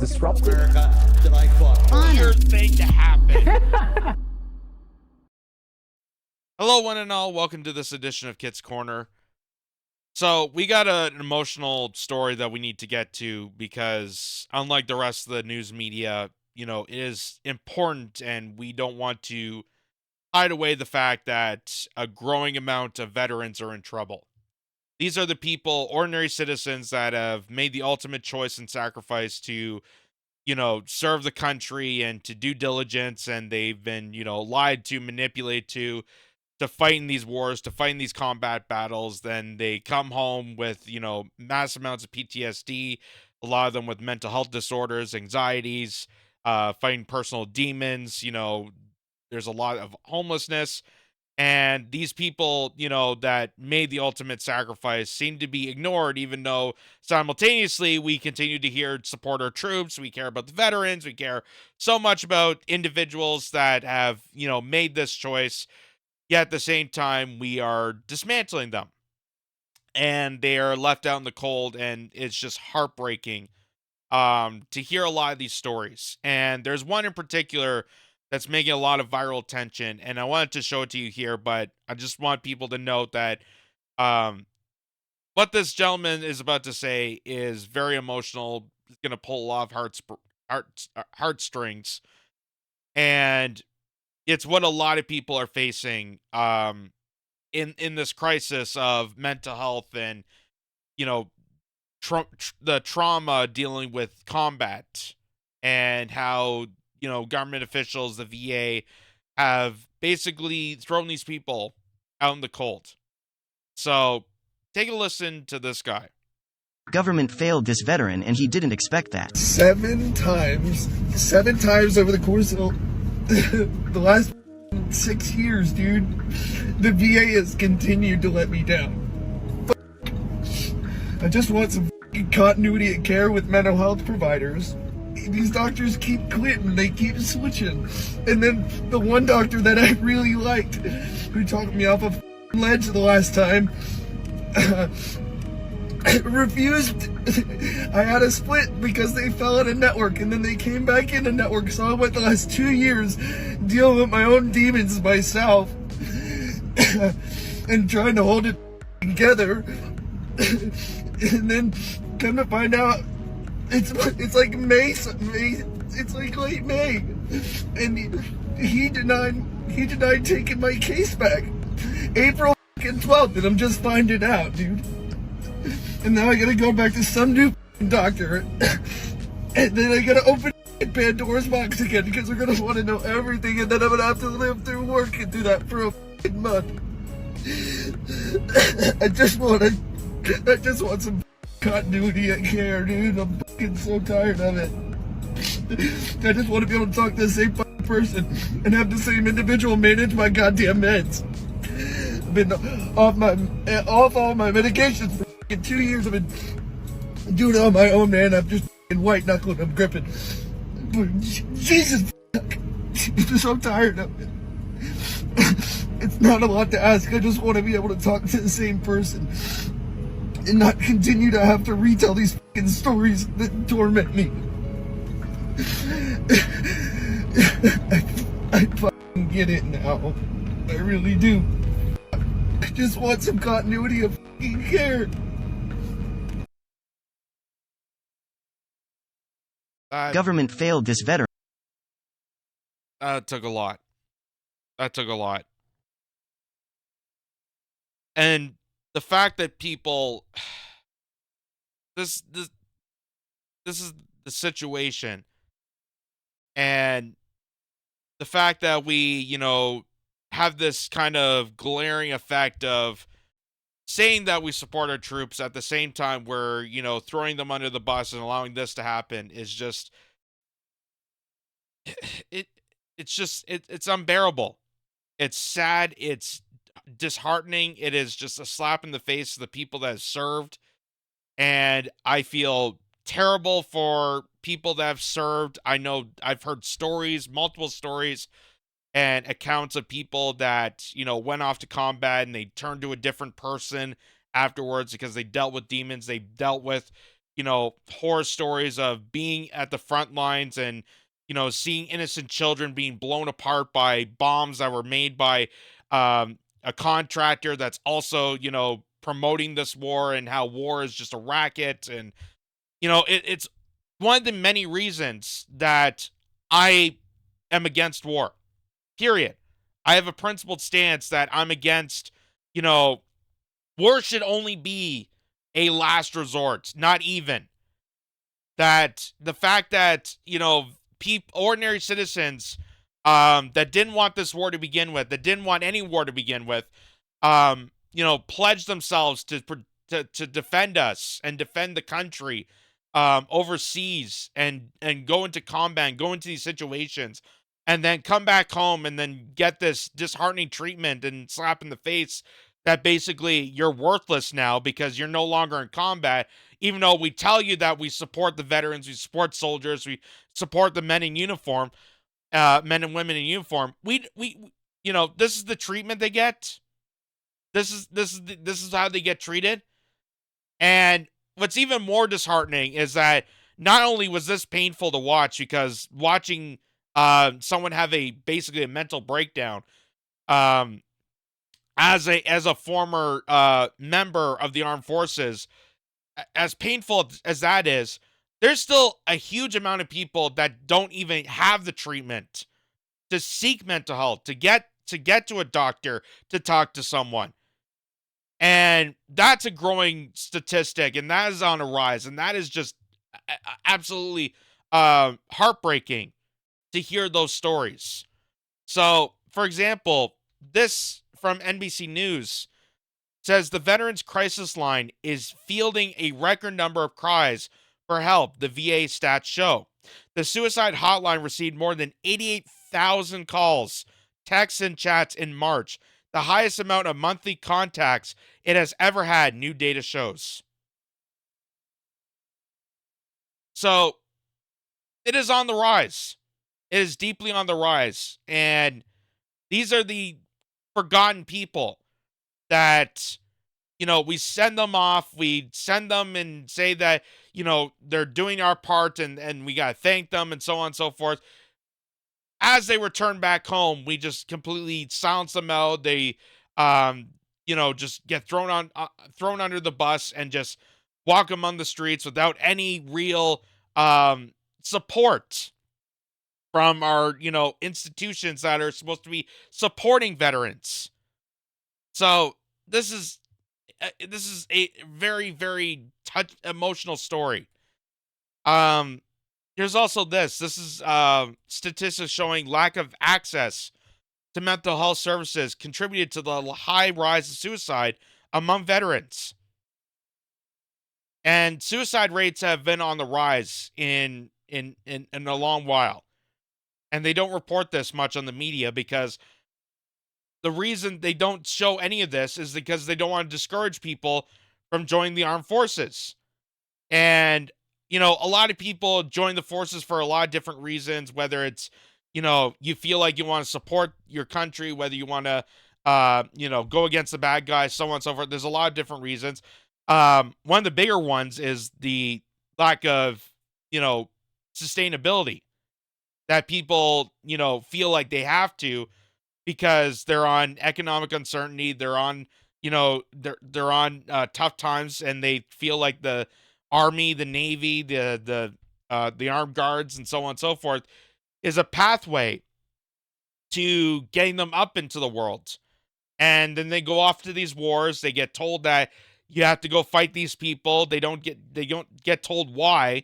disruptive. America that I fought for. Weird thing to happen. Hello, one and all. Welcome to this edition of Kitz Corner. So we got an emotional story that we need to get to because, unlike the rest of the news media, it is important, and we don't want to hide away the fact that a growing amount of veterans are in trouble. These are the people, ordinary citizens, that have made the ultimate choice and sacrifice to, serve the country and to due diligence, and they've been, lied to, manipulated to fight in these wars, to fight in these combat battles. Then they come home with, mass amounts of PTSD, a lot of them with mental health disorders, anxieties, fighting personal demons. There's a lot of homelessness. And these people, that made the ultimate sacrifice seem to be ignored, even though simultaneously we continue to support our troops. We care about the veterans. We care so much about individuals that have, made this choice. Yet at the same time, we are dismantling them. And they are left out in the cold, and it's just heartbreaking to hear a lot of these stories. And there's one in particular that's making a lot of viral attention, and I wanted to show it to you here, but I just want people to note that what this gentleman is about to say is very emotional. It's going to pull a lot of heartstrings, and it's what a lot of people are facing in this crisis of mental health and, the trauma dealing with combat, and how, government officials, the VA, have basically thrown these people out in the cold. So take a listen to this guy. Government failed this veteran, and he didn't expect that. 7 times over the course of the last 6 years, dude. The VA has continued to let me down. I just want some continuity of care with mental health providers. These doctors keep quitting, they keep switching. And then the one doctor that I really liked, who talked me off a ledge the last time, refused. I had a split because they fell out of network, and then they came back into network. So I went the last 2 years dealing with my own demons myself and trying to hold it together. And then come to find out, it's like May, it's like late May, and he denied taking my case back. April 12th, and I'm just finding out, dude. And now I gotta go back to some new doctor, and then I gotta open Pandora's box again because they're gonna want to know everything, and then I'm gonna have to live through work and do that for a month. I just want some continuity of care, dude. I'm fucking so tired of it. I just want to be able to talk to the same person and have the same individual manage my goddamn meds. I've been off all my medications for 2 years. I've been doing it on my own, man. I'm just white knuckling. I'm gripping. Jesus, I'm so tired of it. It's not a lot to ask. I just want to be able to talk to the same person and not continue to have to retell these fucking stories that torment me. I fucking get it now. I really do. I just want some continuity of fucking care. Government failed this veteran. That took a lot. And the fact that people, this is the situation, and the fact that we, have this kind of glaring effect of saying that we support our troops at the same time we're, throwing them under the bus and allowing this to happen is just, it's unbearable. It's sad. It's disheartening. It is just a slap in the face to the people that have served. And I feel terrible for people that have served. I know I've heard stories, multiple stories, and accounts of people that, went off to combat and they turned to a different person afterwards because they dealt with demons. They dealt with, horror stories of being at the front lines and, seeing innocent children being blown apart by bombs that were made by a contractor that's also, promoting this war, and how war is just a racket. And, it's one of the many reasons that I am against war. Period. I have a principled stance that I'm against, war should only be a last resort, not even. That the fact that, ordinary citizens that didn't want this war to begin with, that didn't want any war to begin with, pledged themselves to defend us and defend the country overseas, and go into combat and go into these situations, and then come back home and then get this disheartening treatment and slap in the face that basically you're worthless now because you're no longer in combat, even though we tell you that we support the veterans, we support soldiers, we support the men in uniform, men and women in uniform. We this is the treatment they get. This is how they get treated. And what's even more disheartening is that not only was this painful to watch, because watching someone have basically a mental breakdown, as a former member of the armed forces, as painful as that is, there's still a huge amount of people that don't even have the treatment to seek mental health, to get to a doctor, to talk to someone. And that's a growing statistic, and that is on a rise, and that is just absolutely heartbreaking to hear those stories. So, for example, this from NBC News says the Veterans Crisis Line is fielding a record number of cries for help, the VA stats show. The suicide hotline received more than 88,000 calls, texts, and chats in March, the highest amount of monthly contacts it has ever had, new data shows. So, it is on the rise. It is deeply on the rise. And these are the forgotten people that, we send them off. We send them and say that, they're doing our part, and we got to thank them, and so on and so forth. As they return back home, we just completely silence them out. They, just get thrown under the bus and just walk among the streets without any real support from our, institutions that are supposed to be supporting veterans. So this is a very, very emotional story. Here's also this. This is statistics showing lack of access to mental health services contributed to the high rise of suicide among veterans. And suicide rates have been on the rise in a long while. And they don't report this much on the media, because the reason they don't show any of this is because they don't want to discourage people from joining the armed forces. And, a lot of people join the forces for a lot of different reasons, whether it's, you feel like you want to support your country, whether you want to, go against the bad guys, so on and so forth. There's a lot of different reasons. One of the bigger ones is the lack of, sustainability, that people, feel like they have to, because they're on economic uncertainty. They're on, they're on tough times, and they feel like the Army, the Navy, the armed guards, and so on and so forth, is a pathway to getting them up into the world. And then they go off to these wars. They get told that you have to go fight these people. They don't get told why.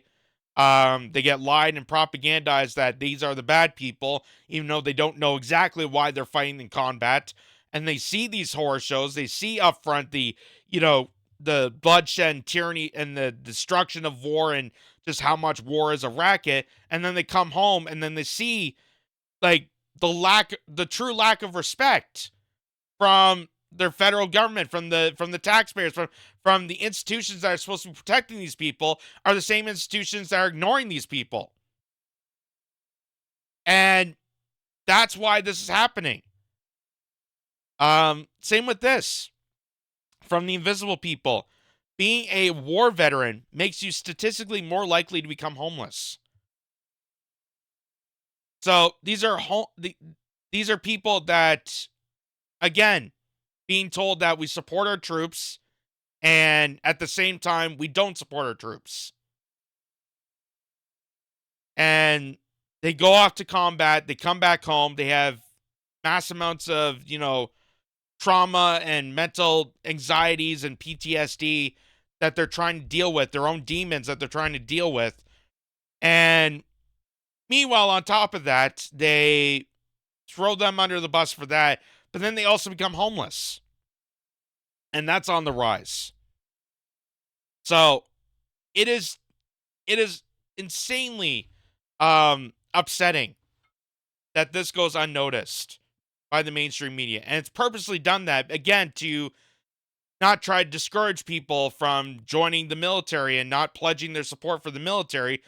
They get lied and propagandized that these are the bad people, even though they don't know exactly why they're fighting in combat. And they see these horror shows. They see up front the bloodshed and tyranny and the destruction of war, and just how much war is a racket. And then they come home, and then they see like the true lack of respect from their federal government, from the taxpayers, from the institutions that are supposed to be protecting these people, are the same institutions that are ignoring these people. And that's why this is happening. Same with this. From the invisible people. being a war veteran makes you statistically more likely to become homeless. So these are these are people that, again, being told that we support our troops, and at the same time we don't support our troops. And they go off to combat, they come back home, they have mass amounts of, trauma and mental anxieties and PTSD that they're trying to deal with, their own demons that they're trying to deal with. And meanwhile, on top of that, they throw them under the bus for that, but then they also become homeless. And that's on the rise. So it is insanely upsetting that this goes unnoticed by the mainstream media. And it's purposely done that, again, to not try to discourage people from joining the military and not pledging their support for the military.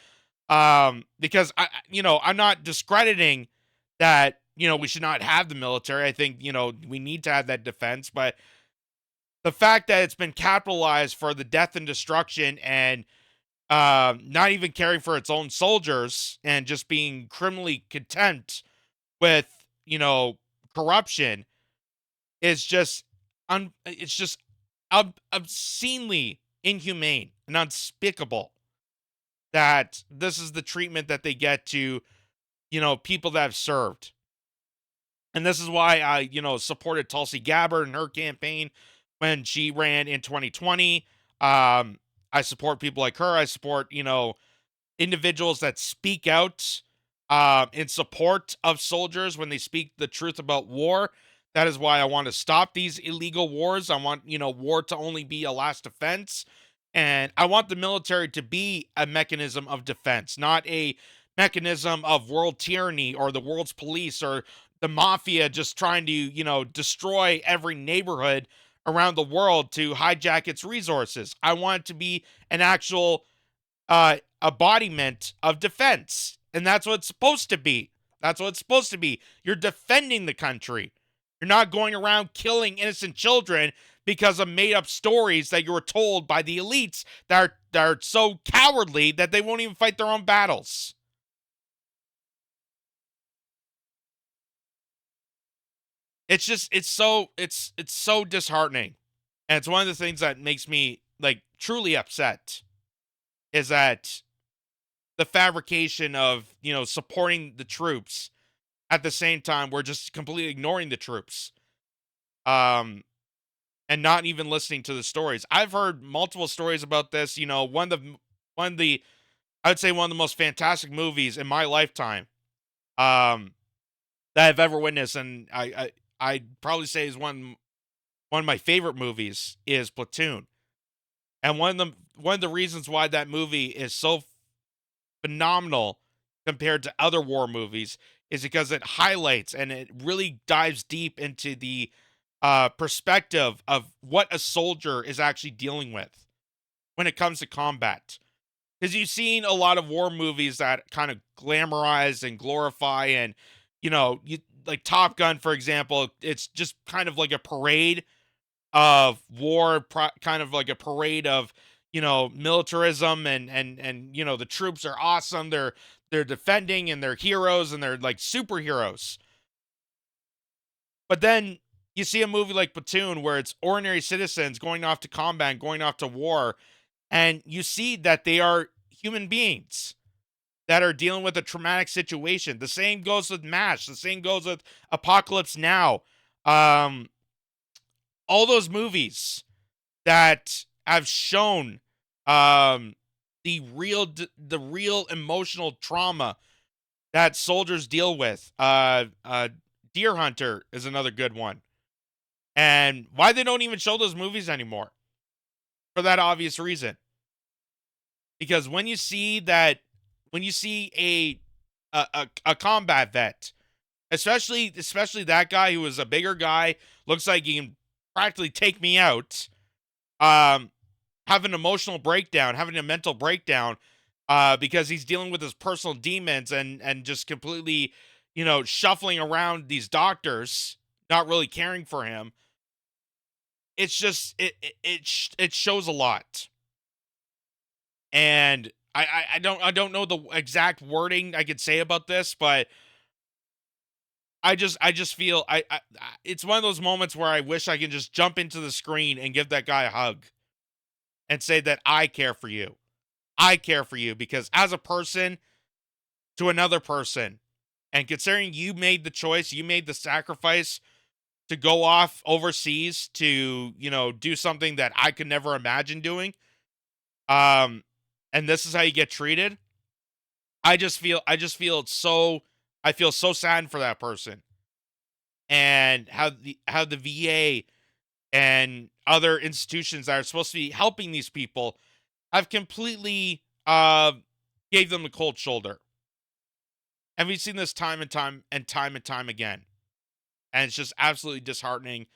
Because I'm not discrediting that, we should not have the military. I think, we need to have that defense, but the fact that it's been capitalized for the death and destruction and not even caring for its own soldiers and just being criminally content with, corruption is just, it's just obscenely inhumane and unspeakable that this is the treatment that they get to, people that have served. And this is why I, supported Tulsi Gabbard in her campaign when she ran in 2020. I support people like her. I support, individuals that speak out in support of soldiers when they speak the truth about war. That is why I want to stop these illegal wars. I want, war to only be a last defense. And I want the military to be a mechanism of defense, not a mechanism of world tyranny or the world's police or the mafia just trying to, destroy every neighborhood around the world to hijack its resources. I want it to be an actual embodiment of defense. And that's what it's supposed to be. That's what it's supposed to be. You're defending the country. You're not going around killing innocent children because of made-up stories that you were told by the elites that are so cowardly that they won't even fight their own battles. It's just, it's so disheartening. And it's one of the things that makes me, truly upset is that the fabrication of, supporting the troops at the same time we're just completely ignoring the troops. And not even listening to the stories. I've heard multiple stories about this. One of the I would say one of the most fantastic movies in my lifetime that I've ever witnessed, and I'd probably say is one of my favorite movies, is Platoon. And one of the reasons why that movie is so phenomenal compared to other war movies is because it highlights and it really dives deep into the perspective of what a soldier is actually dealing with when it comes to combat. Because you've seen a lot of war movies that kind of glamorize and glorify, and like Top Gun, for example, it's just kind of like a parade of war, kind of like a parade of militarism, and the troops are awesome. They're defending and they're heroes and they're like superheroes. But then you see a movie like Platoon where it's ordinary citizens going off to combat, going off to war, and you see that they are human beings that are dealing with a traumatic situation. The same goes with MASH. The same goes with Apocalypse Now. All those movies that have shown the real emotional trauma that soldiers deal with. Deer Hunter is another good one. And why they don't even show those movies anymore? For that obvious reason. Because when you see a combat vet, especially that guy who was a bigger guy, looks like he can practically take me out, have an emotional breakdown, having a mental breakdown, because he's dealing with his personal demons and just completely, shuffling around these doctors, not really caring for him. it's just it shows a lot. And I don't know the exact wording I could say about this, but I just feel it's one of those moments where I wish I could just jump into the screen and give that guy a hug and say that I care for you. I care for you because as a person to another person, and considering you made the choice, you made the sacrifice to go off overseas to, you know, do something that I could never imagine doing. And this is how you get treated. I feel so sad for that person. And how the VA and other institutions that are supposed to be helping these people have completely gave them the cold shoulder. And we've seen this time and time again. And it's just absolutely disheartening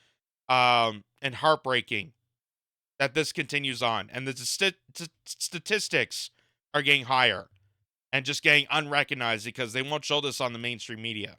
and heartbreaking that this continues on. And the statistics are getting higher and just getting unrecognized because they won't show this on the mainstream media.